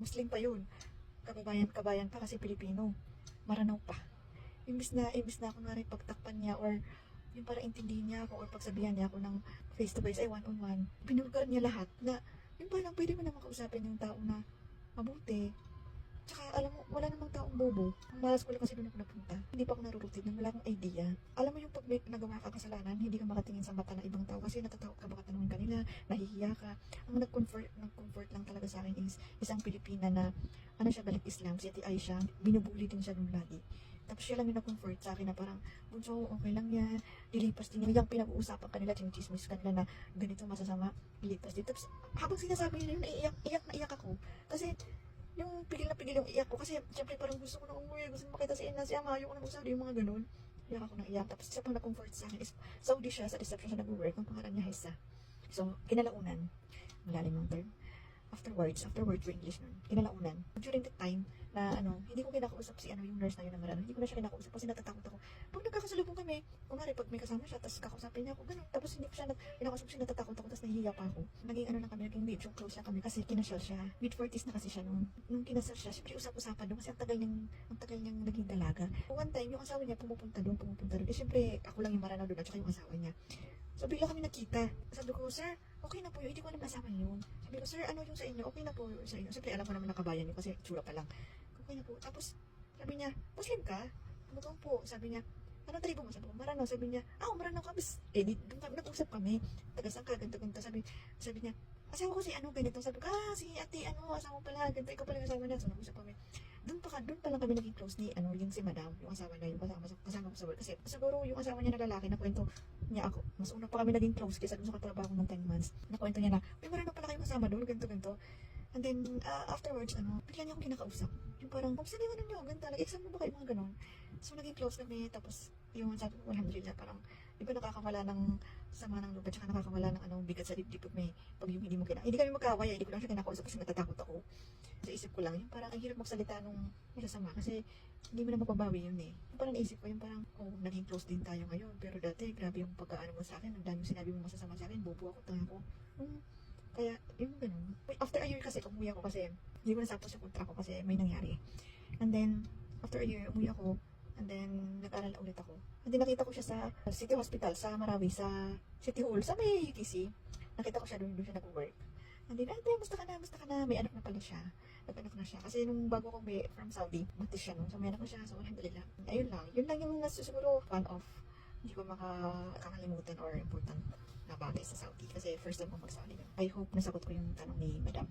Muslim pa yun. Kabayan pa kasi Pilipino. Maranaw pa. Imbis na ako nga rin pagtakpan niya or yung para intindihin niya ako or pagsabihan niya ako ng face to face ay one-on-one. Pinulgar niya lahat na yung parang pwede mo na makausapin yung tao na mabuti. Tsaka alam mo, wala namang taong bobo. Ang malas ko lang kasi doon ako napunta. Hindi pa ako narurutin nang wala akong idea. Alam mo yung pag may nagawa ka kasalanan, hindi ka makatingin sa mata ng ibang tao kasi natatakot ka baka tanungin kanila, nahihiya ka. Ang nag-comfort lang talaga sa akin is isang Pilipina na ano siya, balik Islam, si Ate Aisha, binubuli din siya nung lagi. Tapos siya lang yung nag-comfort sa akin na parang, bunso, okay lang yan, dilipas din yung pinag-uusapan kanila, chinichismis kanila na ganito masasama, dilipas din. Tapos habang sinasabi nila yun, iyak na iyak ako. Kasi yung pigil na yung iyak ko kasi syempre parang gusto ko na umuwi, gusto ko makita si Ina, si Ama, ayoko na magsabi yung mga ganun. Iyak ako na iyak. Tapos siya pang na-comfort sa akin is Saudi siya, sa reception siya nag-work, ang pangalan niya Hessa. So, kinalaunan, malalim yung term. Afterwards for English nun, kinalaunan. During the time na hindi ko kinakausap si yung nurse na yun na hindi ko na siya kinakausap kasi natatakot ako. Pag nagkakasalubong kami, kunwari pag may kasama siya, tapos kakausapin niya ako, ganun. Tapos hindi ko siya kinakausap kasi natatakot ako, tapos nahihiya pa ako. Naging lang kami, naging medyo close na kami kasi kinasal siya. Mid-40s na kasi siya nung kinasal siya. Siyempre usap-usapan doon kasi ang tagal niyang naging dalaga. One time, yung asawa niya pumupunta doon. Eh siyempre, ako lang yung maranaw doon at saka yung asawa niya. So, bigla kami nakita. Sabi ko, sir, okay na po yun. Hindi ko alam kasama yun. Sabi ko, sir, ano yung sa inyo? Okay na po yun sa inyo. Siyempre, alam ko naman nakabayan yun kasi tsura pa lang. Okay na po. Tapos, sabi niya, Muslim ka? Ano po? Sabi niya, anong tribo mo? Sabi ko, Maranaw. Sabi niya, Maranaw ka. Tapos, doon kami, nag-usap kami. Taga-saan ka, ganito. Sabi niya, asawa ko si ganito. Sabi ko, si ate, asawa pala, ganito. Ikaw pala yung asawa na. So, nag-usap kami. Doon pa lang kami naging close ni yung si madam, yung asawa na yung kasama ko sa work. Kasi siguro yung asawa niya na lalaki, na kwento niya ako. Mas una pa kami naging close kaysa doon sa katrabaho ng 10 months. Nakwento niya na, may Maranaw pala kayong kasama doon, ganito. And then, afterwards, bigla niya akong kinakausap. Yung parang, saan yung niyo? Ganito, exam mo ba kayo mga ganon? So, naging close kami. Tapos, yung sabi ko, alhamdulillah, parang, di ba nakakawala ng sama ng loob at saka nakakawala ng bigat sa dibdib pag yung hindi mo hindi kami magkaway, hindi ko lang siya kinakausap kasi natatakot ako. Sa isip ko lang, yung parang ang hirap magsalita nung masasama kasi hindi mo na mapabawi yun eh. Yung parang naisip ko, yung parang, naging close din tayo ngayon. Pero dati, grabe yung pagkaano mo sa akin, ang dami sinabi mo masasama sa akin, bobo ako, tanga ko. Kaya, yung ganun. After a year kasi, umuwi ako kasi, hindi ko nasapos yung kontra ko kasi may nangyari. And then, after a year, umuwi ako. And then, nag-aral ulit ako. And then, nakita ko siya sa City Hospital, sa Marawi, sa City Hall, sa may UTC. Nakita ko siya doon siya nag-work. And then, musta ka na, may anak na pala siya. Nag-anak na siya. Kasi nung bago ko from Saudi, matis siya nun. So, may anak na siya. So, alhamdulillah. Ayun lang. Yun lang yung siguro fan of hindi ko makakalimutan or important na bagay sa Saudi. Kasi first time ko mag-Saudi. I hope nasagot ko yung tanong ni Madam.